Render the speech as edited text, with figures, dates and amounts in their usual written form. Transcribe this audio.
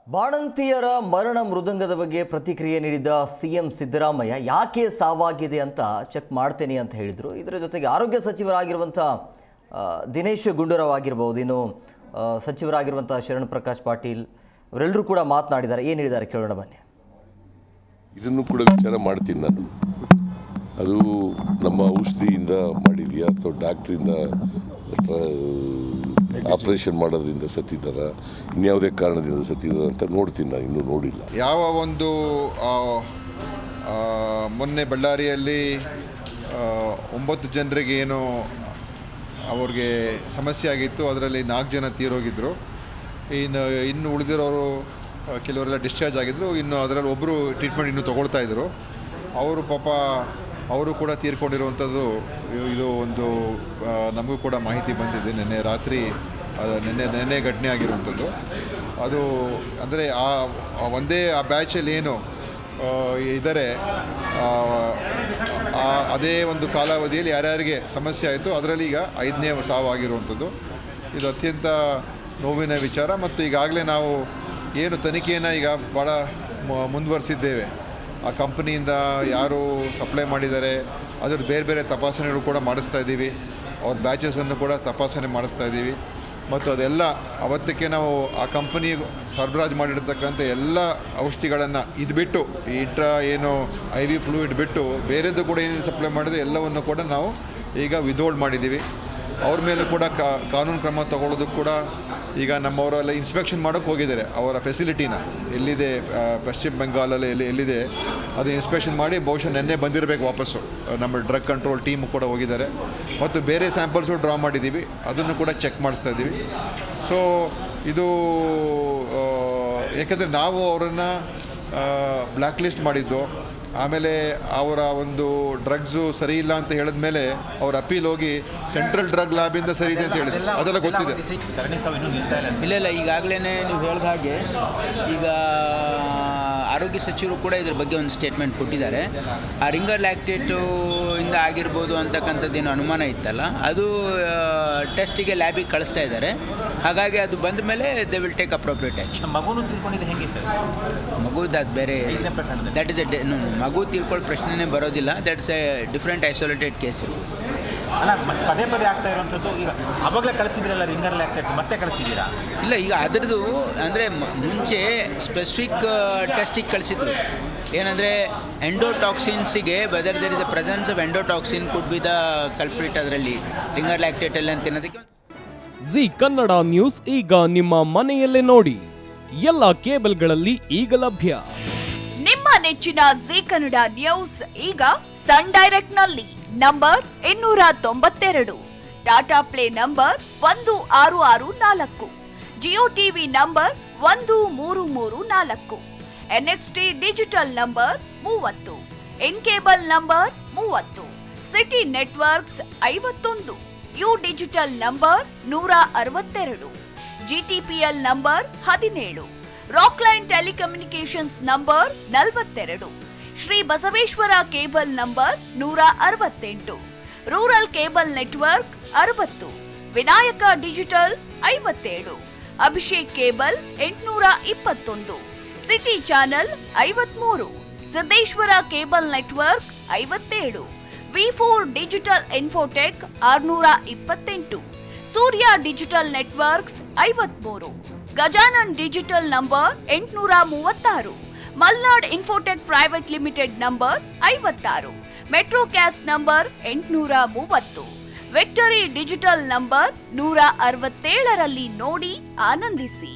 ಬಾಣಂತಿಯರ ಮರಣ ಮೃದಂಗದ ಬಗ್ಗೆ ಪ್ರತಿಕ್ರಿಯೆ ನೀಡಿದ ಸಿಎಂ ಸಿದ್ದರಾಮಯ್ಯ ಯಾಕೆ ಸಾವಾಗಿದೆ ಅಂತ ಚೆಕ್ ಮಾಡ್ತೇನೆ ಅಂತ ಹೇಳಿದರು. ಇದರ ಜೊತೆಗೆ ಆರೋಗ್ಯ ಸಚಿವರಾಗಿರುವಂಥ ದಿನೇಶ್ ಗುಂಡೂರಾವ್ ಆಗಿರ್ಬೋದು, ಇನ್ನು ಸಚಿವರಾಗಿರುವಂಥ ಶರಣ್ ಪ್ರಕಾಶ್ ಪಾಟೀಲ್ ಅವರೆಲ್ಲರೂ ಕೂಡ ಮಾತನಾಡಿದ್ದಾರೆ. ಏನು ಹೇಳಿದ್ದಾರೆ ಕೇಳೋಣ ಬನ್ನಿ. ಇದನ್ನು ಕೂಡ ವಿಚಾರ ಮಾಡ್ತೀನಿ ನಾನು. ಅದು ನಮ್ಮ ಔಷಧಿಯಿಂದ ಮಾಡಿದೆಯಾ ಅಥವಾ ಡಾಕ್ಟ್ರಿಂದ ಆಪರೇಷನ್ ಮಾಡೋದ್ರಿಂದ ಸತ್ತಿದ್ದಾರ, ಇನ್ಯಾವುದೇ ಕಾರಣದಿಂದ ಸತ್ತಿದ್ದಾರೆ ಅಂತ ನೋಡ್ತೀನಿ. ನಾನು ಇನ್ನೂ ನೋಡಿಲ್ಲ. ಯಾವ ಒಂದು ಮೊನ್ನೆ ಬಳ್ಳಾರಿಯಲ್ಲಿ 9 ಜನರಿಗೆ ಏನು ಅವ್ರಿಗೆ ಸಮಸ್ಯೆ ಆಗಿತ್ತು, ಅದರಲ್ಲಿ 4 ಜನ ತೀರೋಗಿದ್ದರು. ಇನ್ನು ಉಳಿದಿರೋರು ಕೆಲವರೆಲ್ಲ ಡಿಸ್ಚಾರ್ಜ್ ಆಗಿದ್ದರು. ಇನ್ನು ಅದರಲ್ಲಿ ಒಬ್ಬರು ಟ್ರೀಟ್ಮೆಂಟ್ ಇನ್ನೂ ತೊಗೊಳ್ತಾಯಿದ್ರು. ಅವರು ಪಾಪ ಅವರು ಕೂಡ ತೀರ್ಕೊಂಡಿರುವಂಥದ್ದು ಇದು ಒಂದು ನಮಗೂ ಕೂಡ ಮಾಹಿತಿ ಬಂದಿದೆ. ನಿನ್ನೆ ರಾತ್ರಿ ನೆನ್ನೆ ಘಟನೆ ಆಗಿರುವಂಥದ್ದು. ಅದು ಅಂದರೆ ಒಂದೇ ಆ ಬ್ಯಾಚಲ್ಲಿ ಏನು ಇದ್ದಾರೆ, ಅದೇ ಒಂದು ಕಾಲಾವಧಿಯಲ್ಲಿ ಯಾರ್ಯಾರಿಗೆ ಸಮಸ್ಯೆ ಆಯಿತು ಅದರಲ್ಲಿ ಈಗ 5ನೇ ಸಾವಾಗಿರುವಂಥದ್ದು. ಇದು ಅತ್ಯಂತ ನೋವಿನ ವಿಚಾರ. ಮತ್ತು ಈಗಾಗಲೇ ನಾವು ಏನು ತನಿಖೆಯನ್ನು ಈಗ ಭಾಳ ಮುಂದುವರಿಸಿದ್ದೇವೆ. ಆ ಕಂಪ್ನಿಯಿಂದ ಯಾರು ಸಪ್ಲೈ ಮಾಡಿದ್ದಾರೆ ಅದ್ರದ್ದು ಬೇರೆ ಬೇರೆ ತಪಾಸಣೆಗಳು ಕೂಡ ಮಾಡಿಸ್ತಾ ಇದ್ದೀವಿ. ಅವ್ರ ಬ್ಯಾಚಸನ್ನು ಕೂಡ ತಪಾಸಣೆ ಮಾಡಿಸ್ತಾ ಇದ್ದೀವಿ. ಮತ್ತು ಅದೆಲ್ಲ ಅವತ್ತಕ್ಕೆ ನಾವು ಆ ಕಂಪನಿ ಸರಬರಾಜು ಮಾಡಿರ್ತಕ್ಕಂಥ ಎಲ್ಲ ಔಷಧಿಗಳನ್ನು ಇದು ಬಿಟ್ಟು ಈ ಏನು IV ಫ್ಲೂಯಿಡ್ ಬಿಟ್ಟು ಬೇರೆದು ಕೂಡ ಏನೇನು ಸಪ್ಲೈ ಮಾಡಿದೆ ಎಲ್ಲವನ್ನು ಕೂಡ ನಾವು ಈಗ ವಿದೋಲ್ಡ್ ಮಾಡಿದ್ದೀವಿ. ಅವ್ರ ಮೇಲೂ ಕೂಡ ಕಾನೂನು ಕ್ರಮ ತಗೊಳ್ಳೋದಕ್ಕೆ ಕೂಡ ಈಗ ನಮ್ಮವರೆಲ್ಲ ಇನ್ಸ್ಪೆಕ್ಷನ್ ಮಾಡೋಕ್ಕೆ ಹೋಗಿದ್ದಾರೆ. ಅವರ ಫೆಸಿಲಿಟಿನ ಎಲ್ಲಿದೆ ಪಶ್ಚಿಮ ಬೆಂಗಾಲಲ್ಲಿ ಎಲ್ಲಿದೆ ಅದು ಇನ್ಸ್ಪೆಕ್ಷನ್ ಮಾಡಿ ಬಹುಶಃ ನೆನ್ನೆ ಬಂದಿರಬೇಕು ವಾಪಸ್ಸು. ನಮ್ಮ ಡ್ರಗ್ ಕಂಟ್ರೋಲ್ ಟೀಮು ಕೂಡ ಹೋಗಿದ್ದಾರೆ. ಮತ್ತು ಬೇರೆ ಸ್ಯಾಂಪಲ್ಸು ಡ್ರಾ ಮಾಡಿದ್ದೀವಿ, ಅದನ್ನು ಕೂಡ ಚೆಕ್ ಮಾಡಿಸ್ತಾ ಇದ್ದೀವಿ. ಸೊ ಇದು ಏಕೆಂದರೆ ನಾವು ಅವರನ್ನು ಬ್ಲ್ಯಾಕ್ ಲಿಸ್ಟ್ ಮಾಡಿದ್ದು, ಆಮೇಲೆ ಅವರ ಒಂದು ಡ್ರಗ್ಸು ಸರಿ ಇಲ್ಲ ಅಂತ ಹೇಳಿದ ಮೇಲೆ ಅವ್ರ ಅಪೀಲ್ ಹೋಗಿ ಸೆಂಟ್ರಲ್ ಡ್ರಗ್ ಲ್ಯಾಬಿಂದ ಸರಿ ಇದೆ ಅಂತ ಹೇಳಿದ್ರು. ಅದೆಲ್ಲ ಗೊತ್ತಿದೆ. ಇಲ್ಲ ಈಗಾಗಲೇ ನೀವು ಹೇಳಿದ ಹಾಗೆ ಈಗ ಆರೋಗ್ಯ ಸಚಿವರು ಕೂಡ ಇದ್ರ ಬಗ್ಗೆ ಒಂದು ಸ್ಟೇಟ್ಮೆಂಟ್ ಕೊಟ್ಟಿದ್ದಾರೆ. ಆ ರಿಂಗರ್ ಲ್ಯಾಕ್ಟೇಟು ಇಂದ ಆಗಿರ್ಬೋದು ಅಂತಕ್ಕಂಥದ್ದೇನು ಅನುಮಾನ ಇತ್ತಲ್ಲ, ಅದು ಟೆಸ್ಟಿಗೆ ಲ್ಯಾಬಿಗೆ ಕಳಿಸ್ತಾ ಇದ್ದಾರೆ. ಹಾಗಾಗಿ ಅದು ಬಂದ ಮೇಲೆ they will take appropriate action. ಮಗುನು ತಿಳ್ಕೊಂಡಿದ್ದು ಹೇಗೆ ಸರ್? ಮಗುದು ಅದು ಬೇರೆ, ದಟ್ ಇಸ್ ಮಗು ತಿಳ್ಕೊಳ್ಳೋ ಪ್ರಶ್ನೆನೇ ಬರೋದಿಲ್ಲ. That's A different isolated case. ಅಲ್ಲ, ಪದೇ ಪದೇ ಆಗ್ತಾ ಇರುವಂಥದ್ದು. ಈಗ ಅವಾಗಲೇ ಕಳಿಸಿದ್ರಲ್ಲ ರಿಂಗರ್ ಲ್ಯಾಕ್ಟೇಟ್, ಮತ್ತೆ ಕಳಿಸಿದ್ದೀರಾ? ಇಲ್ಲ, ಈಗ ಅದರದ್ದು ಅಂದರೆ ಮುಂಚೆ ಸ್ಪೆಸಿಫಿಕ್ ಟೆಸ್ಟಿಗೆ ಕಳಿಸಿದ್ರು. ಏನಂದರೆ ಎಂಡೋಟಾಕ್ಸಿನ್ಸಿಗೆ whether there is a presence of endotoxin could be the culprit ಅದರಲ್ಲಿ ರಿಂಗರ್ ಲ್ಯಾಕ್ಟೇಟಲ್ಲಿ ಅಂತ ಅನ್ನೋದಕ್ಕೆ. ಜಿ ಕನ್ನಡ ನ್ಯೂಸ್ ಈಗ ನಿಮ್ಮ ಮನೆಯಲ್ಲೇ ನೋಡಿ. ಎಲ್ಲ ಕೇಬಲ್ಗಳಲ್ಲಿ ಈಗ ಲಭ್ಯ. ನಿಮ್ಮ ನೆಚ್ಚಿನ ಜಿ ಕನ್ನಡ ನ್ಯೂಸ್ ಈಗ ಸನ್ ಡೈರೆಕ್ಟ್ ನಲ್ಲಿ number 292, Tata play number 1664, Jio TV number 1334, NXT digital number 30, in cable number 30, city networks 51, U digital number 162, GTPL number 17, Rockline telecommunications number 42, Shri Basaveshwara cable number 168, rural cable network 60, Vinayaka digital 57, Abhishek cable 821, city channel 53, Siddeshwara cable network 57, V4 digital Infotech 628, Surya digital networks 53, Gajanan digital number 836, Malnad Infotech private limited number 56, Metrocast number 830, Victory digital number 167ರಲ್ಲಿ ನೋಡಿ ಆನಂದಿಸಿ.